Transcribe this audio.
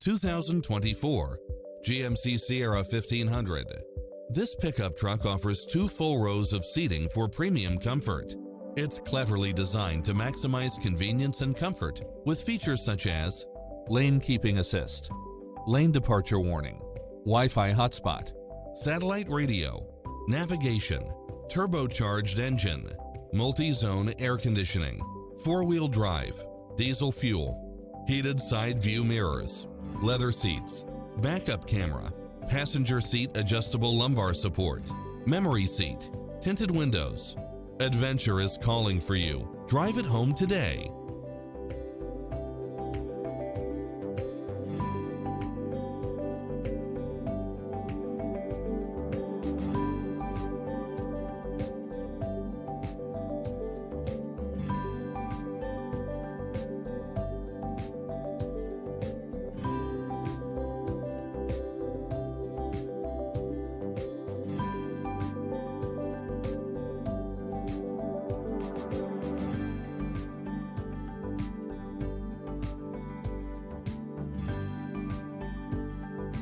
2024 GMC Sierra 1500. This pickup truck offers 2 full rows of seating for premium comfort. It's cleverly designed to maximize convenience and comfort with features such as lane keeping assist, lane departure warning, Wi-Fi hotspot, satellite radio, navigation, turbocharged engine, multi-zone air conditioning, 4-wheel drive, diesel fuel, heated side view mirrors, leather seats, backup camera, passenger seat adjustable lumbar support, memory seat, tinted windows. Adventure is calling for you. Drive it home today.